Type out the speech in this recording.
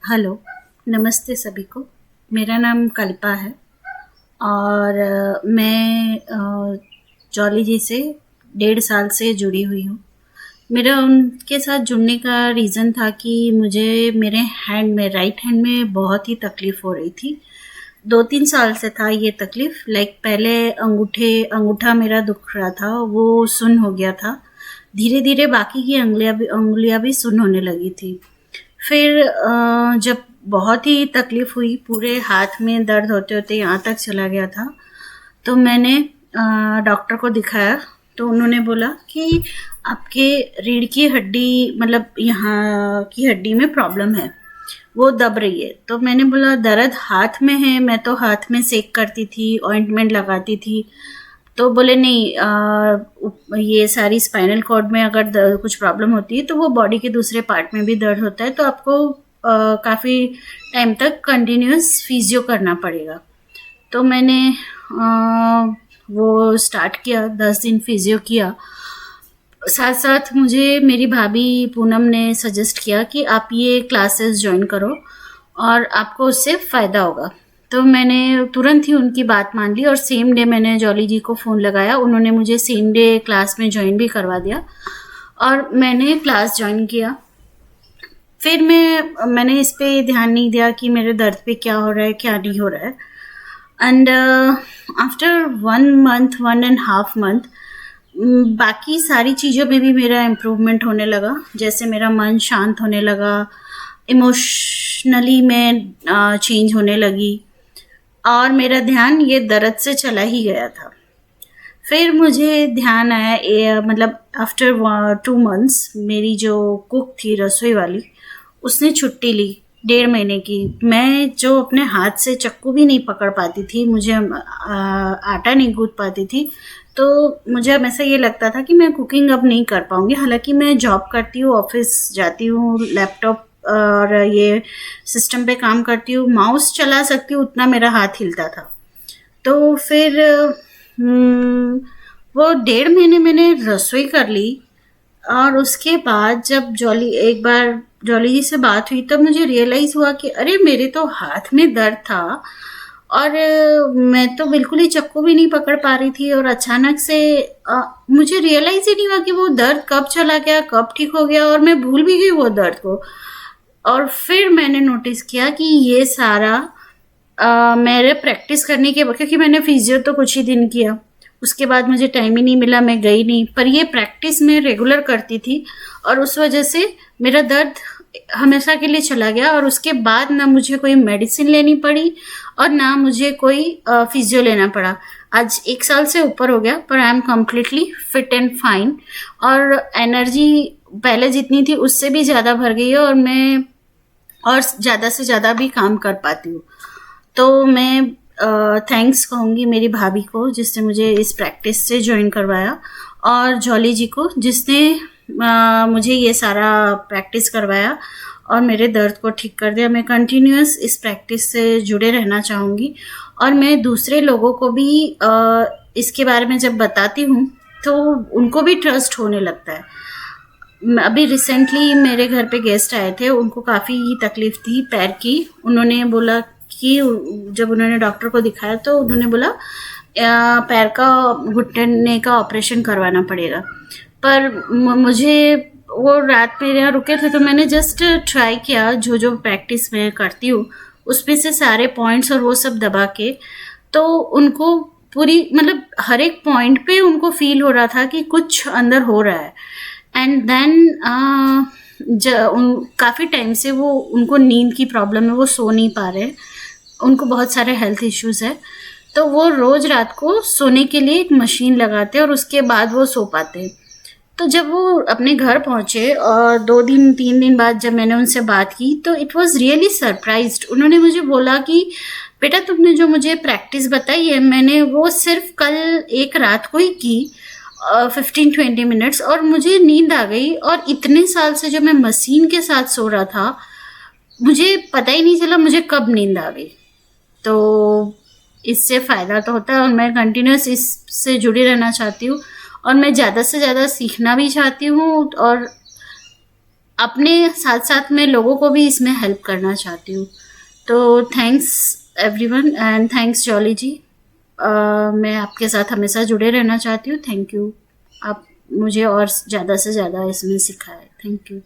Hello, नमस्ते सभी को। मेरा नाम कल्पा है और मैं जॉली जी से 1.5 साल से जुड़ी हुई हूँ। मेरा उनके साथ जुड़ने का रीज़न था कि मुझे मेरे हैंड में, राइट हैंड में बहुत ही तकलीफ़ हो रही थी। 2-3 साल से था ये तकलीफ़। पहले अंगूठा मेरा दुख रहा था, वो सुन्न हो गया था। धीरे धीरे बाकी की अंगुलियाँ भी सुन्न होने लगी थी। फिर जब बहुत ही तकलीफ़ हुई, पूरे हाथ में दर्द होते-होते यहाँ तक चला गया था, तो मैंने डॉक्टर को दिखाया। तो उन्होंने बोला कि आपके रीढ़ की हड्डी, मतलब यहाँ की हड्डी में प्रॉब्लम है, वो दब रही है। तो मैंने बोला दर्द हाथ में है, मैं तो हाथ में सेक करती थी, ऑइंटमेंट लगाती थी। तो बोले नहीं, ये सारी स्पाइनल कॉर्ड में अगर कुछ प्रॉब्लम होती है तो वो बॉडी के दूसरे पार्ट में भी दर्द होता है, तो आपको काफ़ी टाइम तक कंटिन्यूस फिजियो करना पड़ेगा। तो मैंने वो स्टार्ट किया, 10 दिन फिजियो किया। साथ साथ मुझे मेरी भाभी पूनम ने सजेस्ट किया कि आप ये क्लासेस ज्वाइन करो और आपको उससे फ़ायदा होगा। तो मैंने तुरंत ही उनकी बात मान ली और सेम डे मैंने जॉली जी को फ़ोन लगाया। उन्होंने मुझे सेम डे क्लास में ज्वाइन भी करवा दिया और मैंने क्लास ज्वाइन किया। फिर मैंने इस पे ध्यान नहीं दिया कि मेरे दर्द पे क्या हो रहा है, क्या नहीं हो रहा है। एंड आफ्टर 1.5 मंथ बाकी सारी चीज़ों में भी मेरा इम्प्रूवमेंट होने लगा। जैसे मेरा मन शांत होने लगा, इमोशनली मैं चेंज होने लगी और मेरा ध्यान ये दर्द से चला ही गया था। फिर मुझे ध्यान आया, मतलब आफ्टर 2 मंथ्स मेरी जो कुक थी रसोई वाली, उसने छुट्टी ली 1.5 महीने की। मैं जो अपने हाथ से चक्कू भी नहीं पकड़ पाती थी, मुझे आटा नहीं गूंथ पाती थी, तो मुझे हमेशा ये लगता था कि मैं कुकिंग अब नहीं कर पाऊंगी। हालांकि मैं जॉब करती हूँ, ऑफिस जाती हूँ, लैपटॉप और ये सिस्टम पे काम करती हूँ, माउस चला सकती हूँ, उतना मेरा हाथ हिलता था। तो फिर वो 1.5 महीने मैंने रसोई कर ली और उसके बाद जब एक बार जॉली जी से बात हुई, तब मुझे रियलाइज़ हुआ कि अरे मेरे तो हाथ में दर्द था और मैं तो बिल्कुल ही चक्कू भी नहीं पकड़ पा रही थी। और अचानक से मुझे रियलाइज़ ही नहीं हुआ कि वो दर्द कब चला गया, कब ठीक हो गया, और मैं भूल भी गई वो दर्द को। और फिर मैंने नोटिस किया कि ये सारा मेरे प्रैक्टिस करने के, क्योंकि मैंने फिजियो तो कुछ ही दिन किया, उसके बाद मुझे टाइम ही नहीं मिला, मैं गई नहीं। पर ये प्रैक्टिस मैं रेगुलर करती थी और उस वजह से मेरा दर्द हमेशा के लिए चला गया। और उसके बाद ना मुझे कोई मेडिसिन लेनी पड़ी और ना मुझे कोई फिजियो लेना पड़ा। आज 1 साल से ऊपर हो गया, पर I am completely fit and fine और एनर्जी पहले जितनी थी उससे भी ज़्यादा भर गई है और मैं और ज़्यादा से ज़्यादा भी काम कर पाती हूँ। तो मैं थैंक्स कहूँगी मेरी भाभी को जिसने मुझे इस प्रैक्टिस से ज्वाइन करवाया, और जॉली जी को जिसने मुझे ये सारा प्रैक्टिस करवाया और मेरे दर्द को ठीक कर दिया। मैं कंटिन्यूअस इस प्रैक्टिस से जुड़े रहना चाहूँगी और मैं दूसरे लोगों को भी इसके बारे में जब बताती हूँ तो उनको भी ट्रस्ट होने लगता है। अभी रिसेंटली मेरे घर पे गेस्ट आए थे, उनको काफ़ी तकलीफ़ थी पैर की। उन्होंने बोला कि जब उन्होंने डॉक्टर को दिखाया तो उन्होंने बोला पैर का घुटने का ऑपरेशन करवाना पड़ेगा। पर मुझे वो रात में यहाँ रुके थे तो मैंने जस्ट ट्राई किया, जो प्रैक्टिस मैं करती हूँ उसमें से सारे पॉइंट्स और वो सब दबा के, तो उनको पूरी, मतलब हर एक पॉइंट पे उनको फील हो रहा था कि कुछ अंदर हो रहा है। एंड देन काफ़ी टाइम से उनको नींद की प्रॉब्लम है, वो सो नहीं पा रहे, उनको बहुत सारे हेल्थ इश्यूज़ है। तो वो रोज़ रात को सोने के लिए एक मशीन लगाते हैं और उसके बाद वो सो पाते हैं। तो जब वो अपने घर पहुँचे और 2-3 दिन बाद जब मैंने उनसे बात की तो इट वाज रियली सरप्राइज्ड। उन्होंने मुझे बोला कि बेटा तुमने जो मुझे प्रैक्टिस बताई है, मैंने वो सिर्फ कल एक रात को ही की 15-20 मिनट्स, और मुझे नींद आ गई। और इतने साल से जो मैं मशीन के साथ सो रहा था, मुझे पता ही नहीं चला मुझे कब नींद आ गई। तो इससे फ़ायदा तो होता है और मैं कंटिन्यूस इससे जुड़ी रहना चाहती हूँ और मैं ज़्यादा से ज़्यादा सीखना भी चाहती हूँ और अपने साथ साथ में लोगों को भी इसमें हेल्प करना चाहती हूँ। तो thanks everyone and thanks Jolly ji. मैं आपके साथ हमेशा जुड़े रहना चाहती हूँ। थैंक यू, आप मुझे और ज़्यादा से ज़्यादा इसमें सिखाए। Thank you.